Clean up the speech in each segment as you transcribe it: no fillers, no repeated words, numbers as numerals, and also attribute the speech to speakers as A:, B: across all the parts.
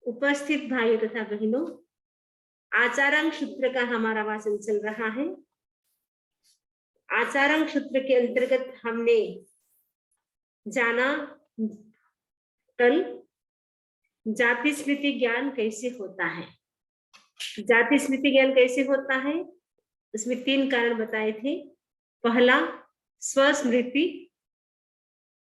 A: उपस्थित भाइयों तथा बहनों, आचारांग सूत्र का हमारा वाचन चल रहा है। आचारांग सूत्र के अंतर्गत हमने जाना कल जाति स्मृति ज्ञान कैसे होता है। जाति स्मृति ज्ञान कैसे होता है, उसमें 3 कारण बताए थे। पहला स्वस्मृति,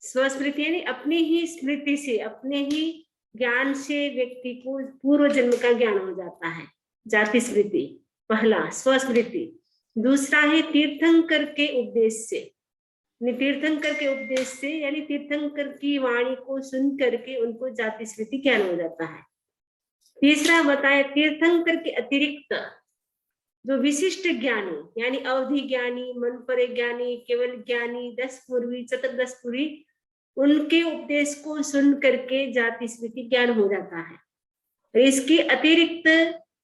A: स्वस्मृति यानी अपनी ही स्मृति से, अपने ही ज्ञान से व्यक्ति को पूर्व जन्म का ज्ञान हो जाता है, जाति स्मृति पहला स्वस्मृति। दूसरा है तीर्थंकर के उपदेश से, तीर्थंकर के उपदेश से यानी तीर्थंकर की वाणी को सुन करके उनको जाति स्मृति ज्ञान हो जाता है। तीसरा बताया तीर्थंकर के अतिरिक्त जो विशिष्ट ज्ञानी यानी अवधि ज्ञानी, मन परे ज्ञानी, केवल ज्ञानी, 10 पूर्वी, चतुर्दश पूर्वी, उनके उपदेश को सुन करके जाति स्मृति ज्ञान हो जाता है। और इसके अतिरिक्त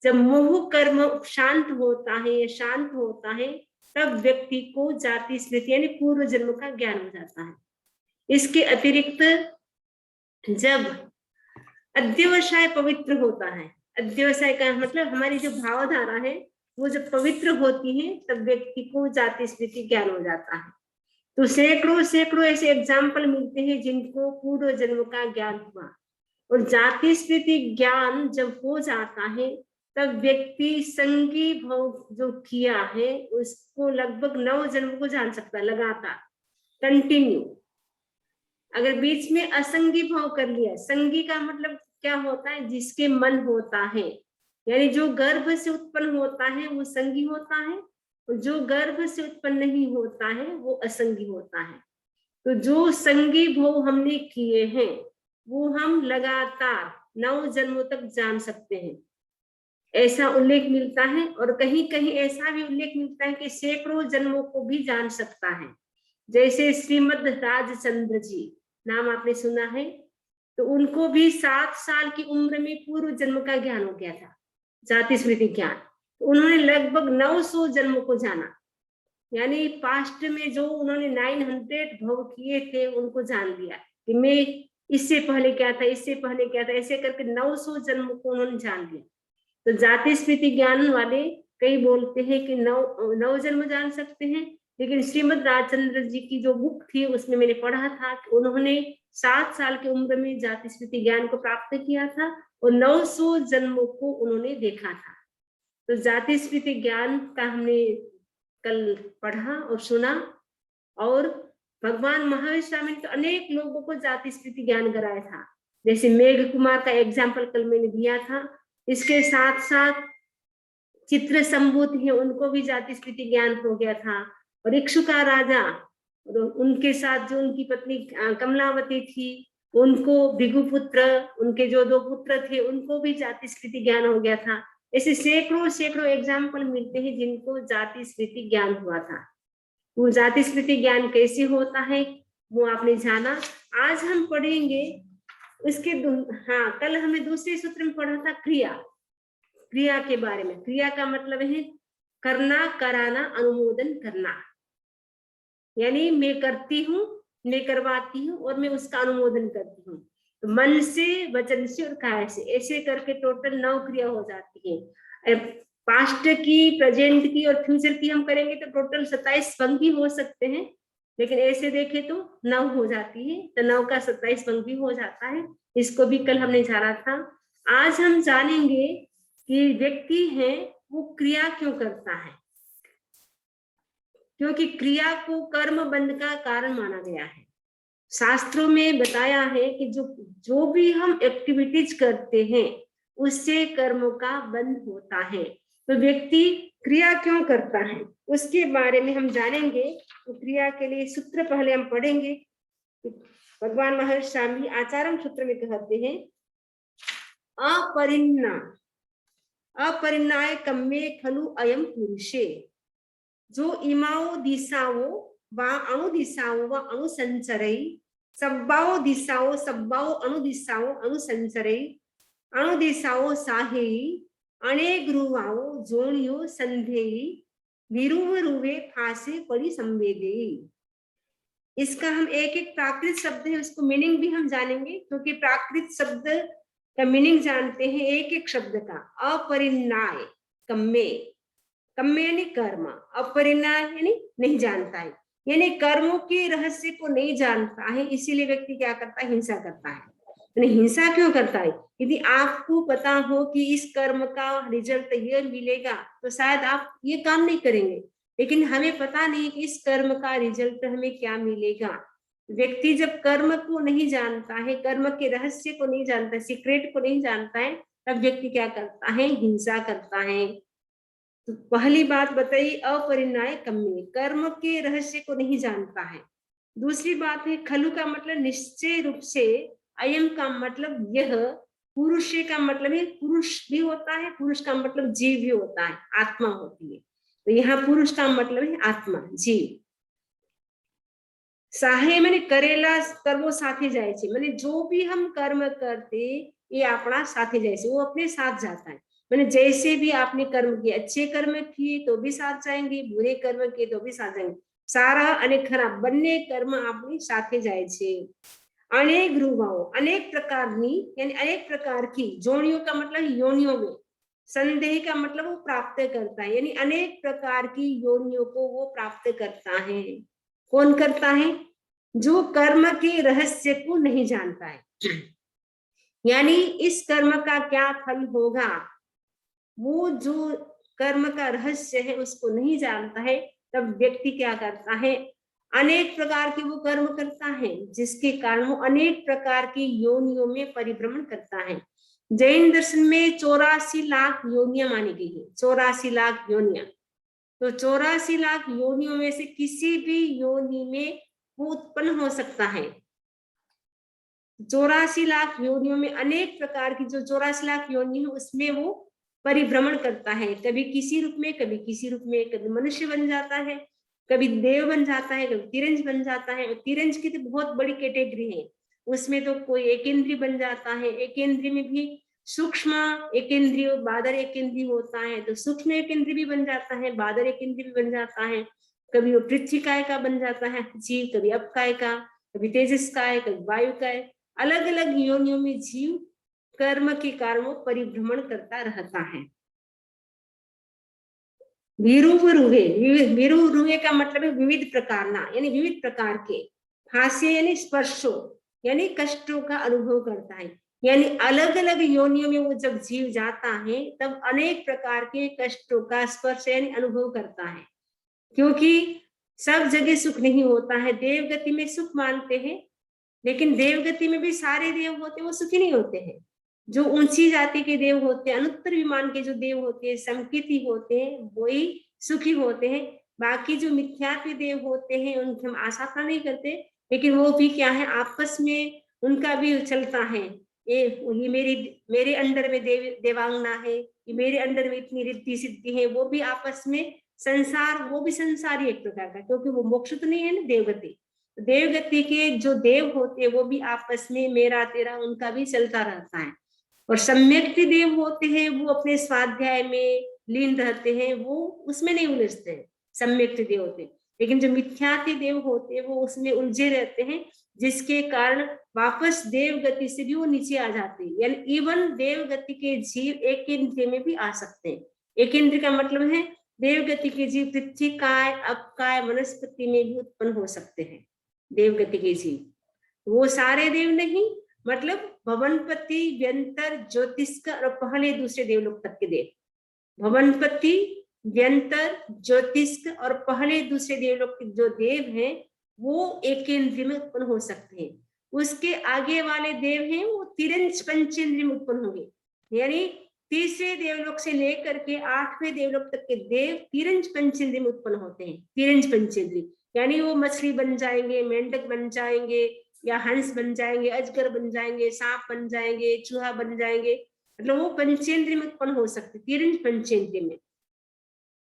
A: जब मोह कर्म शांत होता है या शांत होता है तब व्यक्ति को जाति स्मृति यानी पूर्व जन्म का ज्ञान हो जाता है। इसके अतिरिक्त जब अध्यवसाय पवित्र होता है, अध्यवसाय का मतलब हमारी जो भावधारा है वो जब पवित्र होती है तब व्यक्ति को जाति स्मृति ज्ञान हो जाता है। तो सैकड़ों ऐसे एग्जाम्पल मिलते हैं जिनको पूर्व जन्म का ज्ञान हुआ। और जाति स्मृति ज्ञान जब हो जाता है तब व्यक्ति संगी भाव जो किया है उसको लगभग 9 जन्म को जान सकता है, लगातार कंटिन्यू। अगर बीच में असंगी भाव कर लिया, संगी का मतलब क्या होता है, जिसके मन होता है, यानी जो गर्भ से उत्पन्न होता है वो संगी होता है और जो गर्भ से उत्पन्न नहीं होता है वो असंगी होता है। तो जो संगी भाव हमने किए हैं वो हम लगातार 9 जन्मों तक जान सकते हैं, ऐसा उल्लेख मिलता है। और कहीं कहीं ऐसा भी उल्लेख मिलता है कि सैकड़ों जन्मों को भी जान सकता है। जैसे श्रीमद राजचंद्र जी, नाम आपने सुना है, तो उनको भी 7 साल की उम्र में पूर्व जन्म का ज्ञान हो गया था, जाति स्मृति ज्ञान। तो उन्होंने लगभग 900 जन्म को जाना, यानी पास्ट में जो उन्होंने 900 भव किए थे उनको जान लिया कि मैं इससे पहले क्या था, इससे पहले क्या था, ऐसे करके 900 जन्म को उन्होंने जान लिया। तो जाति स्मृति ज्ञान वाले कई बोलते हैं कि 9 जन्म जान सकते हैं, लेकिन श्रीमद राजचंद्र जी की जो बुक थी उसमें मैंने पढ़ा था कि उन्होंने 7 साल की उम्र में जाति स्मृति ज्ञान को प्राप्त किया था और 900 जन्मों को उन्होंने देखा था। तो जाति स्मृति ज्ञान का हमने कल पढ़ा और सुना। और भगवान महावीर स्वामी ने तो अनेक लोगों को जाति स्मृति ज्ञान कराया था, जैसे मेघ कुमार का एग्जाम्पल कल मैंने दिया था। इसके साथ साथ चित्र संभूत है, उनको भी जाति स्मृति ज्ञान हो गया था। और इक्षुका राजा और उनके साथ जो उनकी पत्नी कमलावती थी उनको भृगुपुत्र, उनके जो 2 पुत्र थे उनको भी जाति स्मृति ज्ञान हो गया था। ऐसे सैकड़ों एग्जाम्पल मिलते हैं जिनको जाति स्मृति ज्ञान हुआ था। वो जाति स्मृति ज्ञान कैसे होता है वो आपने जाना। आज हम पढ़ेंगे उसके कल हमने दूसरे सूत्र में पढ़ा था क्रिया, क्रिया के बारे में। क्रिया का मतलब है करना, कराना, अनुमोदन करना, यानी मैं करती हूँ, मैं करवाती हूँ और मैं उसका अनुमोदन करती हूँ। तो मन से, वचन से और काया से, ऐसे करके टोटल 9 क्रिया हो जाती है। पास्ट की, प्रेजेंट की और फ्यूचर की हम करेंगे तो टोटल 27 भंग भी हो सकते हैं, लेकिन ऐसे देखे तो 9 हो जाती है। तो 9 का 27 भंग भी हो जाता है। इसको भी कल हमने जाना था। आज हम जानेंगे कि व्यक्ति है वो क्रिया क्यों करता है, क्योंकि क्रिया को कर्म बंध का कारण माना गया है। शास्त्रों में बताया है कि जो भी हम एक्टिविटीज करते हैं उससे कर्म का बंध होता है। तो व्यक्ति क्रिया क्यों करता है उसके बारे में हम जानेंगे। तो क्रिया के लिए सूत्र पहले हम पढ़ेंगे। भगवान महावीर स्वामी आचारम सूत्र में कहते हैं अपरिन्नाय कम्मे खलु अयम पुरुषे, जो इमाओ दिशाओ वा अणुदिशाओ व अणुसंचरै, सब्बाओ दिशाओ सब्बाओ अणुदिशाओ अणुसंचरै, अणुदिशाओ साहेई, अणेग्रुवाओ जोनियो संधेई, विरुव रुवे फासे परिसंवेदेई। इसका हम एक प्राकृत शब्द है उसको मीनिंग भी हम जानेंगे, क्योंकि प्राकृत शब्द का मीनिंग जानते हैं एक एक शब्द का। अपरिणाय कम्मे, कम्मे यानी कर्म, अपरिणाय यानी नहीं जानता है, यानी कर्मों के रहस्य को नहीं जानता है, इसीलिए व्यक्ति क्या करता है, हिंसा करता है। यानी हिंसा क्यों करता है? यदि आपको पता हो कि इस कर्म का रिजल्ट ये मिलेगा तो शायद आप ये काम नहीं करेंगे, लेकिन हमें पता नहीं कि इस कर्म का रिजल्ट हमें क्या मिलेगा। व्यक्ति जब कर्म को नहीं जानता है, कर्म के रहस्य को नहीं जानता, सीक्रेट को नहीं जानता है, तब व्यक्ति क्या करता है, हिंसा करता है। तो पहली बात बताई अपरिणाय कम्मे, कर्म के रहस्य को नहीं जानता है। दूसरी बात है खलु का मतलब निश्चय रूप से, अयम का मतलब यह, पुरुष का मतलब है पुरुष भी होता है, पुरुष का मतलब जीव भी होता है, आत्मा होती है। तो यहाँ पुरुष का मतलब है आत्मा, जीव। साहे मैंने करेला कर्मो साथे जाए छे, मैंने जो भी हम कर्म करते ये अपना साथे जाए छे, वो अपने साथ जाता है। मैंने जैसे भी आपने कर्म किए, अच्छे कर्म किए तो भी साथ जाएंगे, बुरे कर्म किए तो भी साथ जाएंगे। सारा અને ખરાબ બંને કર્મ આપણી સાથે જાય છે। अनेक रूपाओं, अनेक प्रकारनी यानी अनेक प्रकार की, जोनियों का मतलब योनियों में, संदेह का मतलब वो प्राप्त करता है, यानी अनेक प्रकार की योनियों को वो प्राप्त करता है। कौन करता है? जो कर्म के रहस्य को नहीं जानता है, यानी इस कर्म का क्या फल होगा, वो जो कर्म का रहस्य है उसको नहीं जानता है, तब व्यक्ति क्या करता है, अनेक प्रकार के वो कर्म करता है, जिसके कारण वो अनेक प्रकार की योनियों में परिभ्रमण करता है। जैन दर्शन में 84 लाख योनियां मानी गई है, 84 लाख योनियां। तो 84 लाख योनियों में से किसी भी योनि में वो उत्पन्न हो सकता है। 84 लाख योनियों में अनेक प्रकार की, जो 84 लाख योनि है उसमें वो परिभ्रमण करता है, कभी किसी रूप में, कभी किसी रूप में, कभी मनुष्य बन जाता है, कभी देव बन जाता है, कभी तिरंज बन जाता है। तिरंज की तो बहुत बड़ी कैटेगरी है, उसमें तो कोई एक इंद्रिय बन जाता है, एक इंद्रिय में भी सूक्ष्म एक इंद्रिय, बादर एक इंद्रिय होता है, तो सूक्ष्म एक इंद्रिय भी बन जाता है, बादर एक इंद्रिय भी बन जाता है। कभी वो पृथ्वी काय का बन जाता है जीव, कभी अप काय का, कभी तेजस काय, कभी वायु काय। अलग अलग योनियों में जीव कर्म के कारण वो परिभ्रमण करता रहता है। विरुवरुहे, विरुवरुहे का मतलब है विविध प्रकार ना, यानी विविध प्रकार के। हास्य यानी स्पर्शो, यानी कष्टों का अनुभव करता है, यानी अलग अलग योनियों में वो जब जीव जाता है तब अनेक प्रकार के कष्टों का स्पर्श यानी अनुभव करता है। क्योंकि सब जगह सुख नहीं होता है, देव गति में सुख मानते हैं, लेकिन देव गति में भी सारे देव होते हैं वो सुखी नहीं होते हैं। जो ऊंची जाति के देव होते हैं, अनुत्तर विमान के जो देव होते हैं, संकीर्ति होते हैं, वही सुखी होते हैं। बाकी जो मिथ्यात्व देव होते हैं उनकी हम आशा नहीं करते, लेकिन वो भी क्या है, आपस में उनका भी चलता है। ये मेरे अंडर में देवांगना है, ये मेरे अंडर में इतनी रिद्धि सिद्धि है, वो भी आपस में संसार, वो भी संसारी एक प्रकार का, क्योंकि वो मोक्ष तो नहीं है ना, देवगति। देवगति के जो देव होते हैं वो भी आपस में मेरा तेरा उनका भी चलता रहता है। और सम्यक देव होते हैं वो अपने स्वाध्याय में लीन रहते हैं, वो उसमें नहीं उलझते हैं, सम्यक देव होते हैं। लेकिन जो मिथ्याति देव होते हैं वो उसमें उलझे रहते हैं, जिसके कारण वापस देव गति से भी वो नीचे आ जाते हैं। यानी इवन देव गति के जीव एक इंद्रिय में भी आ सकते हैं। एक इंद्रिय का मतलब है देव गति के जीव पृथ्वी काय, अपकाय, वनस्पति में भी उत्पन्न हो सकते हैं। देवगति के जीव वो सारे देव नहीं, मतलब भवनपति, व्यंतर, ज्योतिष्क और पहले दूसरे देवलोक तक के देव। भवनपति, व्यंतर, ज्योतिष्क और पहले दूसरे देवलोक के जो देव हैं वो एक इंद्रिय में उत्पन्न हो सकते हैं। उसके आगे वाले देव हैं वो तिरंज पंचेंद्रिय में उत्पन्न होंगे, यानी तीसरे देवलोक से लेकर के 8वें देवलोक तक के देव तिरंज पंचेंद्रिय में उत्पन्न होते हैं। तिरंज पंचेंद्रिय यानी वो मछली बन जाएंगे, मेंढक बन जाएंगे, या हंस बन जाएंगे, अजगर बन जाएंगे, सांप बन जाएंगे, चूहा बन जाएंगे, मतलब वो पंचेंद्रिय में उत्पन्न हो सकते, तिरंज पंचेंद्रिय में।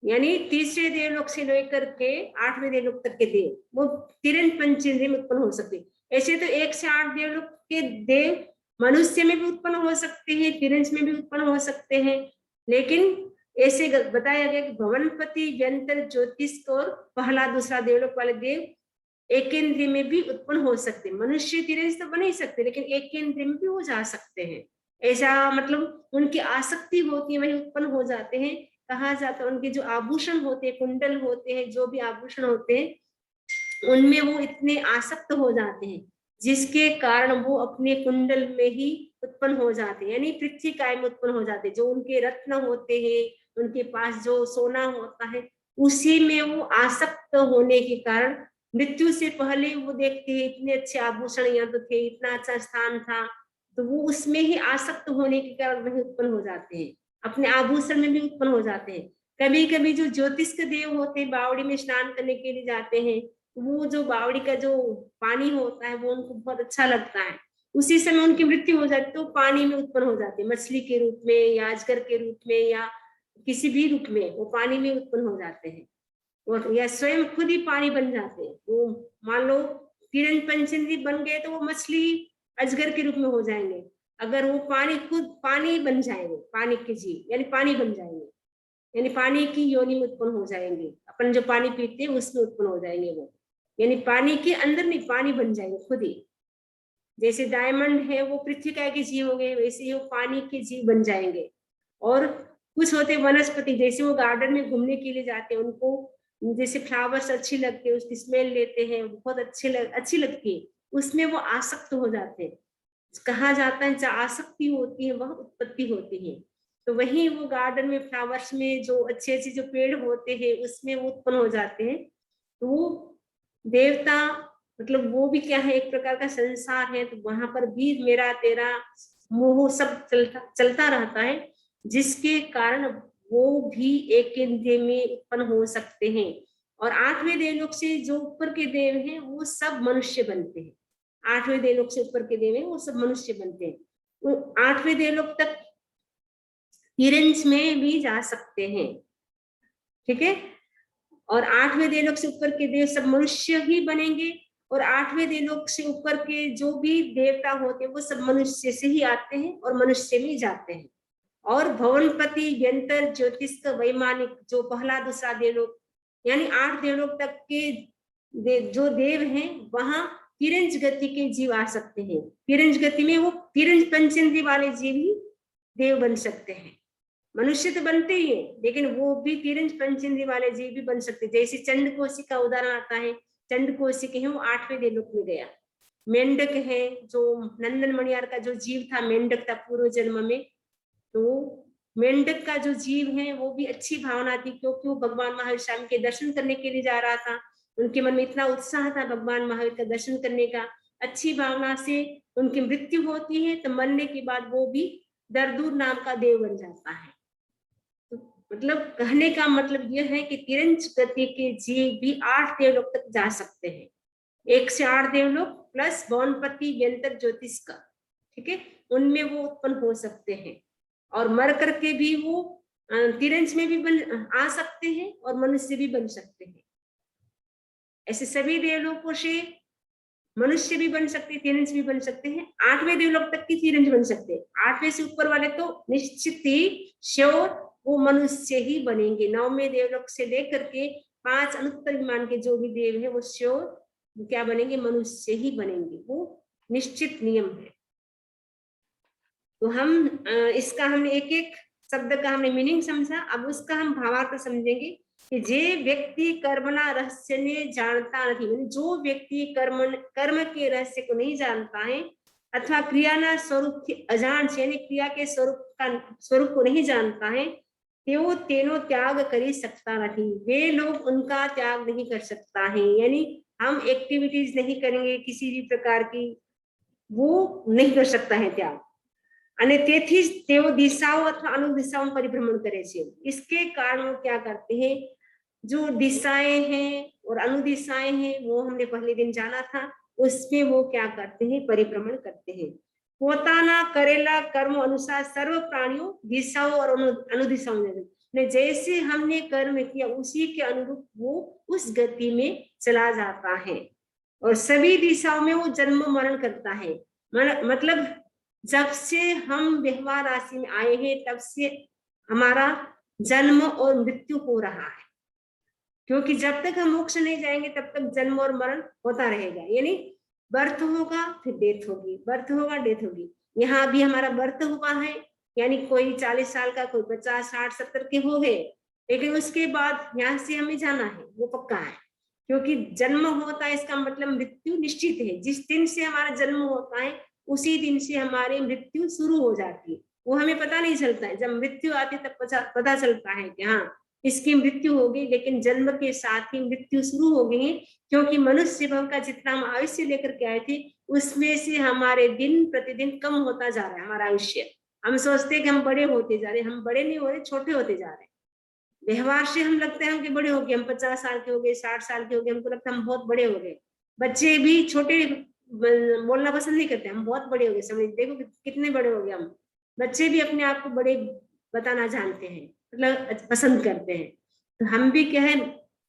A: यानी तीसरे देवलोक से लेकर के 8वें देवलोक तक के देव वो तिरंज पंचेंद्रिय में उत्पन्न हो सकते। ऐसे तो 1 से 8 देवलोक के देव मनुष्य में भी उत्पन्न हो सकते हैं, तिरंज में भी उत्पन्न हो सकते हैं, लेकिन ऐसे बताया गया कि भवनपति, व्यंतर, ज्योतिष और पहला दूसरा देवलोक वाले देव एक इंद्रिय में भी उत्पन्न हो सकते हैं। मनुष्य तिरंज तो बन ही सकते, लेकिन एक इंद्रिय में भी वो जा सकते हैं। ऐसा मतलब उनकी आसक्ति होती है वही उत्पन्न हो जाते हैं। कहा जाता है उनके जो आभूषण होते हैं, कुंडल होते हैं, जो भी आभूषण होते हैं, उनमें वो इतने आसक्त हो जाते हैं जिसके कारण वो अपने कुंडल में ही उत्पन्न हो जाते हैं, यानी पृथ्वी काय में उत्पन्न हो जाते हैं। जो उनके रत्न होते हैं, उनके पास जो सोना होता है, उसी में वो आसक्त होने के कारण मृत्यु से पहले वो देखते हैं इतने अच्छे आभूषण यहाँ तो थे, इतना अच्छा स्थान था, तो वो उसमें ही आसक्त होने के कारण वही उत्पन्न हो जाते हैं, अपने आभूषण में भी उत्पन्न हो जाते हैं। कभी कभी जो ज्योतिष के देव होते हैं बावड़ी में स्नान करने के लिए जाते हैं, वो जो बावड़ी का जो पानी होता है वो उनको बहुत अच्छा लगता है, उसी समय उनकी मृत्यु हो जाती है तो पानी में उत्पन्न हो जाते हैं, मछली के रूप में या अजगर के रूप में या किसी भी रूप में वो पानी में उत्पन्न हो जाते हैं, और या स्वयं खुद ही पानी बन जाते हैं। वो मान लो किरण पंचेंद्री बन गए तो वो मछली अजगर के रूप में हो जाएंगे। अगर वो पानी खुद पानी बन जाएंगे, पानी के जीव यानी पानी बन जाएंगे, यानी पानी की योनि में उत्पन्न हो जाएंगे। अपन जो पानी पीते हैं उसमें उत्पन्न हो जाएंगे वो, यानी पानी के अंदर नहीं, पानी बन जाएंगे खुद ही। जैसे डायमंड है वो पृथ्वी का के जीव हो गए, वैसे ही वो पानी के जीव बन जाएंगे। और कुछ होते वनस्पति, जैसे वो गार्डन में घूमने के लिए जाते हैं, उनको जैसे फ्लावर्स अच्छी लगती है, उसकी स्मेल लेते हैं, बहुत अच्छी लगती है, उसमें वो आसक्त हो जाते हैं। कहा जाता है जहाँ आसक्ति होती है वह उत्पत्ति होती है। तो वही वो गार्डन में फ्लावर्स में जो अच्छे अच्छे जो पेड़ होते हैं उसमें वो उत्पन्न हो जाते हैं। तो वो देवता मतलब वो भी क्या है, एक प्रकार का संसार है, तो वहां पर भी मेरा तेरा मोह सब चलता रहता है, जिसके कारण वो भी एक इंद्रिय में उत्पन्न हो सकते हैं। और आठवें देवलोक से जो ऊपर के देव हैं वो सब मनुष्य बनते हैं, आठवें देवलोक से ऊपर के देव हैं वो सब मनुष्य बनते हैं। वो आठवें देवलोक तक तिरंज में भी जा सकते हैं, ठीक है। और आठवें देवलोक से ऊपर के देव सब मनुष्य ही बनेंगे, और आठवें देवलोक से ऊपर के जो भी देवता होते हैं वो सब मनुष्य से ही आते हैं और मनुष्य में जाते हैं। और भवनपति यंत्र ज्योतिष का वैमानिक जो पहला दूसरा देवलोक यानी 8 देवलोक तक के जो देव हैं वहां तिरंज गति के जीव आ सकते हैं। तिरंज गति में वो तिरंज पंचेंद्रिय वाले जीव ही देव बन सकते हैं। मनुष्य तो बनते ही है लेकिन वो भी तिरंज पंचेंद्रिय वाले जीव भी बन सकते हैं। जैसे चंडकोशी का उदाहरण आता है, चंडकोशी के हैं वो 8वें देवलोक में गया। मेंढक है जो नंदन मणियार का जो जीव था, मेंढक था पूर्व जन्म में, तो मेंढक का जो जीव है वो भी अच्छी भावना थी क्योंकि वो भगवान महावीर स्वामी के दर्शन करने के लिए जा रहा था। उनके मन में इतना उत्साह था भगवान महावीर का दर्शन करने का, अच्छी भावना से उनकी मृत्यु होती है तो मरने के बाद वो भी दरदूर नाम का देव बन जाता है। तो मतलब कहने का मतलब यह है कि तिरंज गति के जीव भी 8 देवलोक तक जा सकते हैं, 1 से 8 देवलोक प्लस वनपति यंत्र ज्योतिष का, ठीक है, उनमें वो उत्पन्न हो सकते हैं। और मर करके भी वो तिरंज में भी आ सकते हैं और मनुष्य भी बन सकते हैं। ऐसे सभी देवलोकों से मनुष्य भी बन सकते हैं, तिरंज भी बन सकते हैं। 8वें देवलोक तक की तिरंज बन सकते हैं। 8वें से ऊपर वाले तो निश्चित ही श्योर वो मनुष्य ही बनेंगे। 9वें देवलोक से लेकर के 5 अनुत्तर विमान के जो भी देव है वो श्योर क्या बनेंगे, मनुष्य ही बनेंगे, वो निश्चित नियम है। तो हम इसका हमने एक एक शब्द का हमने मीनिंग समझा, अब उसका हम भावार्थ समझेंगे कि जे व्यक्ति कर्मना रहस्य ने जानता नहीं, जो व्यक्ति कर्म के रहस्य को नहीं जानता है अथवा क्रियाना स्वरूप के अजान यानी क्रिया के स्वरूप को नहीं जानता है, त्यो तेनो त्याग करी सकता नहीं, वे लोग उनका त्याग नहीं कर सकता है। यानी हम एक्टिविटीज नहीं करेंगे किसी भी प्रकार की, वो नहीं कर सकता है त्याग। અને તેથી જ તેઓ દિશાઓ અથવા અનુદિશાओं परिभ्रमण करे છે। इसके कारण वो क्या करते हैं, जो दिशाएं हैं और अनुदिशाएं हैं वो हमने पहले दिन जाना था, उसमें वो क्या करते हैं, परिभ्रमण करते हैं। પોતાના करेला कर्म अनुसार सर्व प्राणियों दिशाओं और अनुदिशाओं में जैसे हमने कर्म किया उसी के अनुरूप वो उस गति में चला जाता है और सभी दिशाओं में वो जन्म मरण करता है। मतलब जब से हम व्यवहार राशि में आए हैं तब से हमारा जन्म और मृत्यु हो रहा है, क्योंकि जब तक हम मोक्ष नहीं जाएंगे तब तक जन्म और मरण होता रहेगा। यानी बर्थ होगा फिर डेथ होगी, बर्थ होगा डेथ होगी। यहाँ भी हमारा बर्थ हुआ है, यानी कोई 40 साल का, कोई 50, 60, 70 के हो गए, लेकिन उसके बाद यहाँ से हमें जाना है, वो पक्का है। क्योंकि जन्म होता है इसका मतलब मृत्यु निश्चित है। जिस दिन से हमारा जन्म होता है उसी दिन से हमारी मृत्यु शुरू हो जाती है। वो हमें पता नहीं चलता है, जब मृत्यु आती है तब पता चलता है कि हाँ इसकी मृत्यु होगी, लेकिन जन्म के साथ ही मृत्यु शुरू हो गई है। क्योंकि मनुष्य भव का जितना हम आयुष्य लेकर के आए थे उसमें से हमारे दिन प्रतिदिन कम होता जा रहा है हमारा आयुष्य। हम सोचते हैं कि हम बड़े होते जा रहे हैं, हम बड़े नहीं हो रहे, छोटे होते जा रहे हैं। व्यवहार से हम लगते हैं कि बड़े हो गए, हम 50 साल के हो गए, 60 साल के हो गए, हमको लगता है हम बहुत बड़े हो गए। बच्चे भी छोटे बोलना पसंद नहीं करते, हम बहुत बड़े हो गए, समझ देखो कितने बड़े हो गए हम। बच्चे भी अपने आप को बड़े बताना जानते हैं, मतलब पसंद करते हैं। तो हम भी क्या है,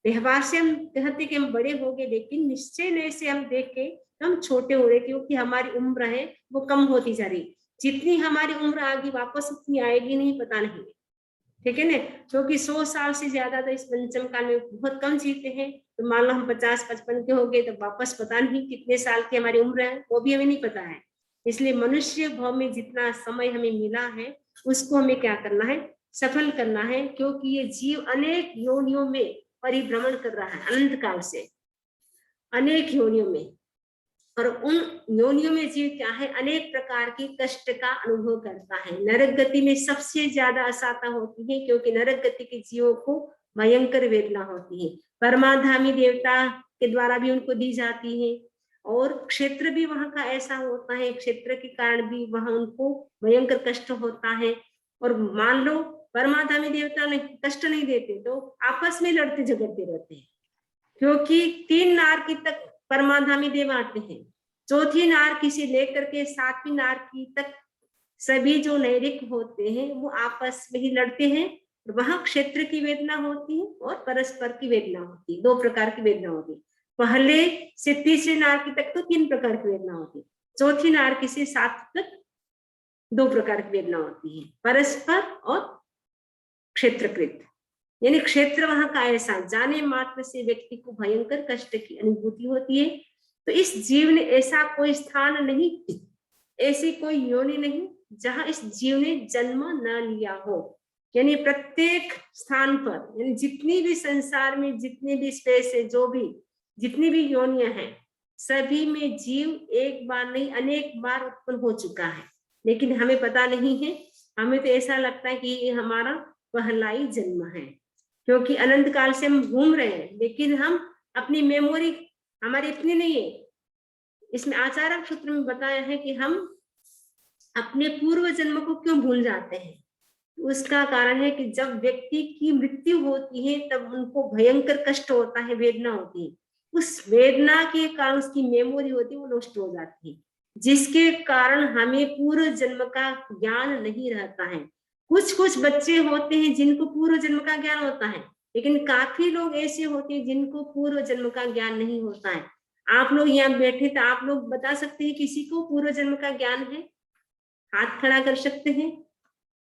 A: व्यवहार से हम कहते कि हम बड़े हो गए, लेकिन निश्चय से हम देख के हम छोटे हो रहे, क्योंकि हमारी उम्र है वो कम होती जा रही। जितनी हमारी उम्र आगे वापस उतनी आएगी नहीं, पता नहीं, ठीक है ना। क्योंकि 100 साल से ज्यादा तो इस पंचम काल में बहुत कम जीते हैं। तो मान लो हम 50-55 के हो गए, तो वापस पता नहीं कितने साल की हमारी उम्र है, वो भी हमें नहीं पता है। इसलिए मनुष्य भाव में जितना समय हमें मिला है उसको हमें क्या करना है, सफल करना है। क्योंकि ये जीव अनेक योनियों में परिभ्रमण कर रहा है, अनंत काल से अनेक योनियों में। और उन योनियों में जीव क्या है, अनेक प्रकार की कष्ट का अनुभव करता है। नरक गति में सबसे ज्यादा असाता होती है, क्योंकि नरक गति के जीवों को भयंकर वेदना होती है। परमाधामी देवता के द्वारा भी उनको दी जाती है। और क्षेत्र भी वहां का ऐसा होता है, क्षेत्र के कारण भी वहां उनको भयंकर कष्ट होता है। और मान लो परमाधामी देवता ने कष्ट नहीं देते तो आपस में लड़ते झगड़ते रहते हैं। क्योंकि 3 नार की तक परमाधामी देव आते हैं, चौथी नार की से लेकर के 7वीं नार की तक सभी जो नैरिक होते हैं वो आपस में ही लड़ते हैं। वहां क्षेत्र की वेदना होती है और परस्पर की वेदना होती है, 2 प्रकार की वेदना होती है। पहले से तीसरी नार की तक तो 3 प्रकार की वेदना होती है, चौथी नार की से 7 तक 2 प्रकार की वेदना होती है, परस्पर और क्षेत्रकृत। यानी क्षेत्र वहां का ऐसा जाने मात्र से व्यक्ति को भयंकर कष्ट की अनुभूति होती है। तो इस जीव ने ऐसा कोई स्थान नहीं, ऐसी कोई योनि नहीं जहां इस जीव ने जन्म न लिया हो। यानी प्रत्येक स्थान पर, यानी जितनी भी संसार में जितनी भी स्पेस है, जो भी जितनी भी योनियां हैं, सभी में जीव एक बार नहीं अनेक बार उत्पन्न हो चुका है। लेकिन हमें पता नहीं है, हमें तो ऐसा लगता है कि ये हमारा पहला ही जन्म है। क्योंकि अनंत काल से हम घूम रहे हैं, लेकिन हम अपनी मेमोरी हमारी इतनी नहीं है। इसमें आचार्य सूत्र में बताया है कि हम अपने पूर्व जन्म को क्यों भूल जाते हैं। उसका कारण है कि जब व्यक्ति की मृत्यु होती है तब उनको भयंकर कष्ट होता है, वेदना होती है। उस वेदना के कारण उसकी मेमोरी होती है वो नष्ट हो जाती है, जिसके कारण हमें पूर्व जन्म का ज्ञान नहीं रहता है। कुछ कुछ बच्चे होते हैं जिनको पूर्व जन्म का ज्ञान होता है, लेकिन काफी लोग ऐसे होते हैं जिनको पूर्व जन्म का ज्ञान नहीं होता है। आप लोग यहाँ बैठे तो आप लोग बता सकते हैं किसी को पूर्व जन्म का ज्ञान है? हाथ खड़ा कर सकते हैं?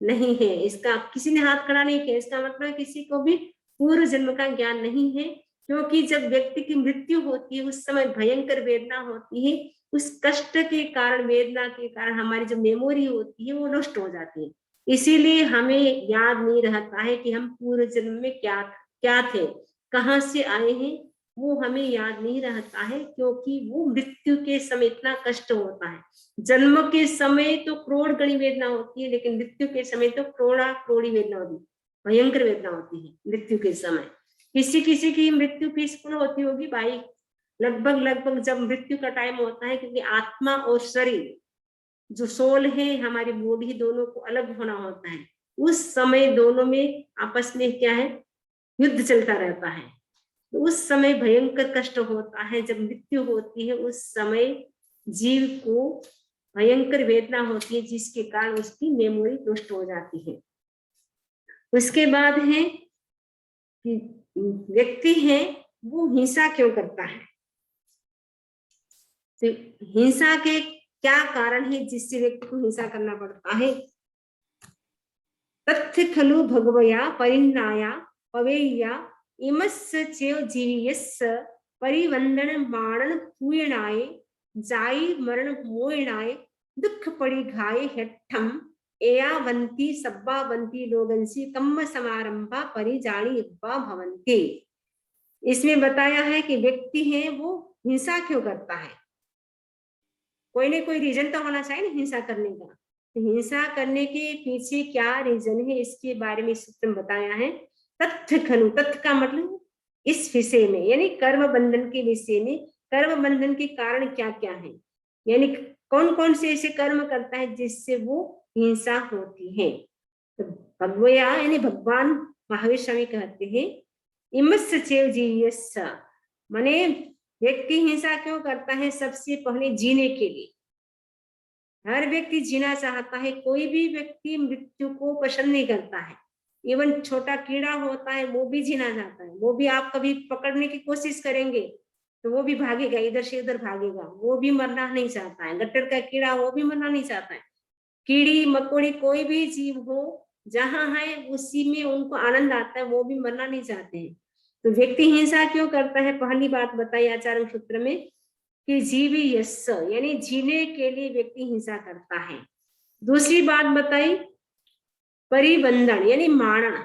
A: नहीं है। इसका किसी ने हाथ खड़ा नहीं किया, इसका मतलब किसी को भी पूर्व जन्म का ज्ञान नहीं है। क्योंकि जब व्यक्ति की मृत्यु होती है उस समय भयंकर वेदना होती है। उस कष्ट के कारण, वेदना के कारण हमारी जो मेमोरी होती है वो नष्ट हो जाती है। इसीलिए हमें याद नहीं रहता है कि हम पूर्व जन्म में क्या थे, कहाँ से आए हैं, वो हमें याद नहीं रहता है। क्योंकि वो मृत्यु के समय इतना कष्ट होता है। जन्म के समय तो करोड़ गणी वेदना होती है, लेकिन मृत्यु के समय तो करोड़ी वेदना होती है, भयंकर वेदना होती है मृत्यु के समय। किसी किसी की मृत्यु पीसफुल होती होगी भाई, लगभग जब मृत्यु का टाइम होता है, क्योंकि आत्मा और शरीर जो सोल है, हमारी बॉडी, दोनों को अलग होना होता है। उस समय दोनों में आपस में क्या है, युद्ध चलता रहता है। तो उस समय भयंकर कष्ट होता है। जब मृत्यु होती है उस समय जीव को भयंकर वेदना होती है, जिसके कारण उसकी मेमोरी नष्ट हो जाती है। उसके बाद है कि व्यक्ति है वो हिंसा क्यों करता है। तो हिंसा के क्या कारण है जिससे व्यक्ति को हिंसा करना पड़ता है? तथ्य खलु भगवया परिन्नाया पवेया इमस्य चेव जीवियस्य परिवंदन माणन पूर्णाय जाई मरण मोयणाय दुख पड़ी घाये हठम एयावंती सब्बावंती लोगंसी कम्म समारंभा परिजाणी इब्बा भवंती। इसमें बताया है कि व्यक्ति है वो हिंसा क्यों करता है, कोई ना कोई रीजन तो होना चाहिए ना हिंसा करने का। तो हिंसा करने के पीछे क्या रीजन है इसके बारे में सूत्र में बताया है। तथ्य खनु, तथ्य का मतलब इस विषय में यानी कर्म बंधन के विषय में, कर्म बंधन के कारण क्या क्या है, यानी कौन कौन से ऐसे कर्म करता है जिससे वो हिंसा होती है। तो भगवया यानी भगवान महावीर स्वामी कहते हैं इमस्य चेव जीयस्स, माने व्यक्ति हिंसा क्यों करता है, सबसे पहले जीने के लिए। हर व्यक्ति जीना चाहता है, कोई भी व्यक्ति मृत्यु को पसंद नहीं करता है। इवन छोटा कीड़ा होता है वो भी जीना चाहता है, वो भी आप कभी पकड़ने की कोशिश करेंगे तो वो भी भागेगा, इधर से उधर भागेगा, वो भी मरना नहीं चाहता है। गट्टर का कीड़ा वो भी मरना नहीं चाहता है। कीड़ी मकोड़ी कोई भी जीव हो जहां है उसी में उनको आनंद आता है, वो भी मरना नहीं चाहते हैं। तो व्यक्ति हिंसा क्यों करता है, पहली बात बताई आचार्य सूत्र में कि जीवी यस्स यानी जीने के लिए व्यक्ति हिंसा करता है। दूसरी बात बताई परिबंधन यानी मारण।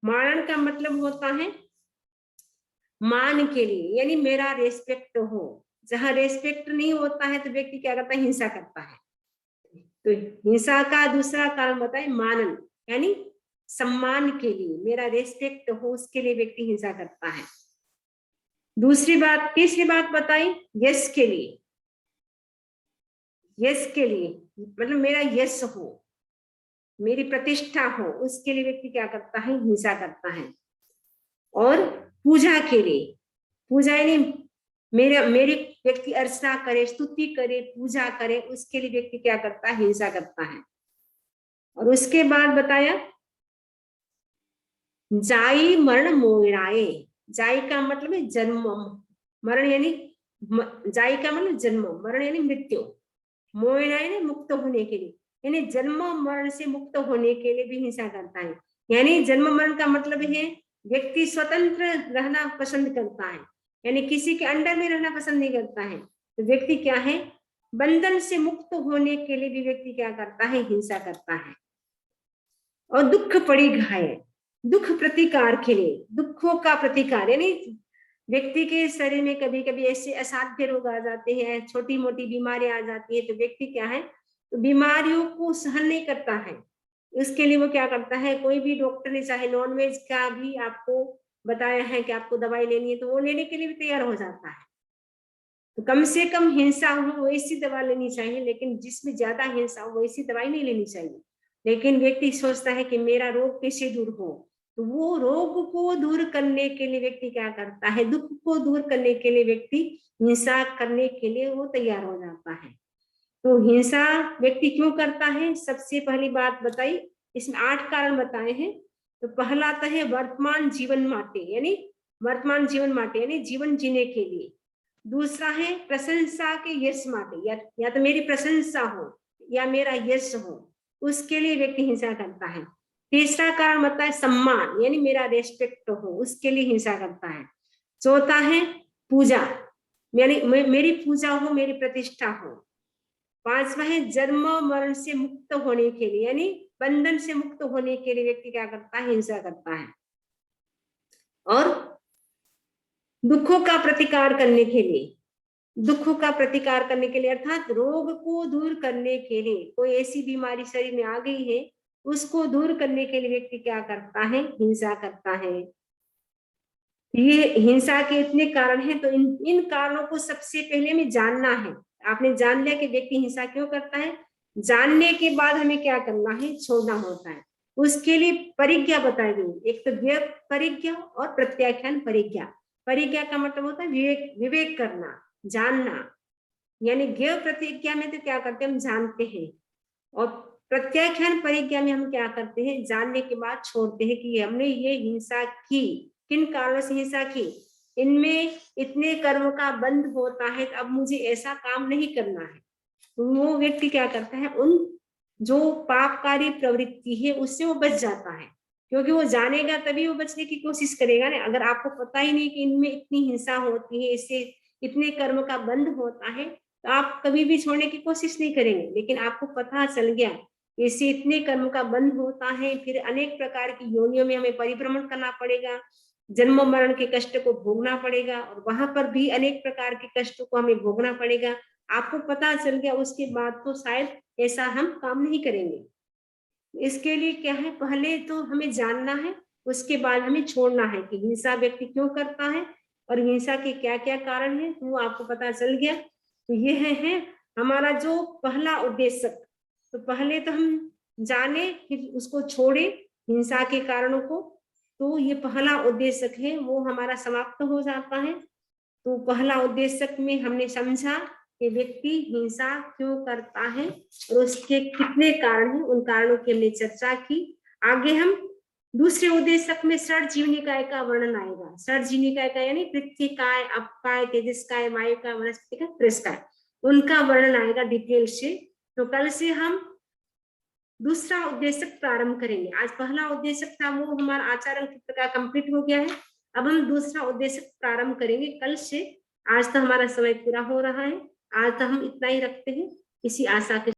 A: मारण का मतलब होता है मान के लिए, यानी मेरा रेस्पेक्ट हो। जहां रेस्पेक्ट नहीं होता है तो व्यक्ति क्या करता है, हिंसा करता है। तो हिंसा का दूसरा कारण बताए मानन, यानी सम्मान के लिए, मेरा रेस्पेक्ट हो उसके लिए व्यक्ति हिंसा करता है। दूसरी बात, तीसरी बात बताई यश के लिए, यश के लिए मतलब मेरा यश हो, मेरी प्रतिष्ठा हो, उसके लिए व्यक्ति क्या करता है, हिंसा करता है। और पूजा के लिए, पूजा यानी मेरी व्यक्ति अर्चना करे, स्तुति करे, पूजा करे, उसके लिए व्यक्ति क्या करता है, हिंसा करता है। और उसके बाद बताया जाई मरण मोराए, जाई का मतलब है जन्म, मरण यानी जाई का मतलब जन्म, मरण यानी मृत्यु, मोराए यानी मुक्त होने के लिए, यानी जन्म मरण से मुक्त होने के लिए भी हिंसा करता है। यानी जन्म मरण का मतलब है व्यक्ति स्वतंत्र रहना पसंद करता है, यानी किसी के अंडर में रहना पसंद नहीं करता है। तो व्यक्ति क्या है, बंधन से मुक्त होने के लिए भी व्यक्ति क्या करता है, हिंसा करता है। और दुख पड़ी घायल, दुख प्रतिकार के लिए, दुखों का प्रतिकार यानी व्यक्ति के शरीर में कभी कभी ऐसे असाध्य रोग आ जाते हैं, छोटी मोटी बीमारियां आ जाती है, तो व्यक्ति क्या है, तो बीमारियों को सहन नहीं करता है। उसके लिए वो क्या करता है, कोई भी डॉक्टर ने चाहे नॉनवेज का भी आपको बताया है कि आपको दवाई लेनी है तो वो लेने के लिए भी तैयार हो जाता है। तो कम से कम हिंसा हो वैसी दवा लेनी चाहिए, लेकिन जिसमें ज्यादा हिंसा हो वैसी दवाई नहीं लेनी चाहिए। लेकिन व्यक्ति सोचता है कि मेरा रोग कैसे दूर हो, तो वो रोग को दूर करने के लिए व्यक्ति क्या करता है, दुख को दूर करने के लिए व्यक्ति हिंसा करने के लिए वो तैयार हो जाता है। तो हिंसा व्यक्ति क्यों करता है, सबसे पहली बात बताई, इसमें 8 कारण बताए हैं। तो पहला तो है वर्तमान जीवन माटे, यानी वर्तमान जीवन माटे यानी जीवन जीने के लिए। दूसरा है प्रशंसा के यश माटे, या तो मेरी प्रशंसा हो या मेरा यश हो, उसके लिए व्यक्ति हिंसा करता है। तीसरा कारण बताता है सम्मान, यानी मेरा रेस्पेक्ट हो, उसके लिए हिंसा करता है। चौथा है पूजा, यानी मेरी पूजा हो, मेरी प्रतिष्ठा हो। पांचवा है जन्म मरण से मुक्त होने के लिए, यानी बंधन से मुक्त होने के लिए व्यक्ति क्या करता है, हिंसा करता है। और दुखों का प्रतिकार करने के लिए, दुखों का प्रतिकार करने के लिए अर्थात रोग को दूर करने के लिए, कोई ऐसी बीमारी शरीर में आ गई है उसको दूर करने के लिए व्यक्ति क्या करता है, हिंसा करता है। ये हिंसा के इतने कारण हैं, तो इन कारणों को सबसे पहले में जानना है। आपने जान लिया कि व्यक्ति हिंसा क्यों करता है, जानने के बाद हमें क्या करना है, छोड़ना होता है। उसके लिए परिज्ञा बताई गई, एक तो ज्ञ परिज्ञा और प्रत्याख्यान परिज्ञा। परिज्ञा का मतलब होता है विवेक, विवेक करना, जानना, यानी ज्ञ प्रतिज्ञा में तो क्या करते हैं, हम जानते हैं, और प्रत्याख्यान परिज्ञा में हम क्या करते हैं, जानने के बाद छोड़ते हैं कि हमने ये हिंसा की, किन कारणों से हिंसा की, इनमें इतने कर्म का बंध होता है, तो अब मुझे ऐसा काम नहीं करना है। तो वो व्यक्ति क्या करता है, उन जो पापकारी प्रवृत्ति है उससे वो बच जाता है, क्योंकि वो जानेगा तभी वो बचने की कोशिश करेगा ना। अगर आपको पता ही नहीं कि इनमें इतनी हिंसा होती है, इससे इतने कर्म का बंध होता है, तो आप कभी भी छोड़ने की कोशिश नहीं करेंगे। लेकिन आपको पता चल गया इससे इतने कर्म का बंध होता है, फिर अनेक प्रकार की योनियों में हमें परिभ्रमण करना पड़ेगा, जन्म मरण के कष्ट को भोगना पड़ेगा, और वहां पर भी अनेक प्रकार के कष्टों को हमें भोगना पड़ेगा। आपको पता चल गया, उसके बाद तो शायद ऐसा हम काम नहीं करेंगे। इसके लिए क्या है, पहले तो हमें जानना है, उसके बाद हमें छोड़ना है कि हिंसा व्यक्ति क्यों करता है और हिंसा के क्या क्या कारण है, वो आपको पता चल गया। तो ये है हमारा जो पहला उद्देश्य। तो पहले तो हम जाने, फिर उसको छोड़े हिंसा के कारणों को। तो ये पहला उद्देश्य है, वो हमारा समाप्त हो जाता है। तो पहला उद्देश्य में हमने समझा कि व्यक्ति हिंसा क्यों करता है और उसके कितने कारण हैं, उन कारणों की हमने चर्चा की। आगे हम दूसरे उद्देश्य में षड्जीव निकाय का वर्णन आएगा। षड्जीव निकाय का यानी पृथ्वी काय, अपकाय, तेजस्काय, वायु का, वनस्पति का, तिरस्कार, उनका वर्णन आएगा डिटेल से। तो कल से हम दूसरा उद्देश्य प्रारंभ करेंगे। आज पहला उद्देश्य था वो हमारा आचरण चित्र का कंप्लीट हो गया है। अब हम दूसरा उद्देश्य प्रारंभ करेंगे कल से। आज तो हमारा समय पूरा हो रहा है, आज तो हम इतना ही रखते हैं, इसी आशा के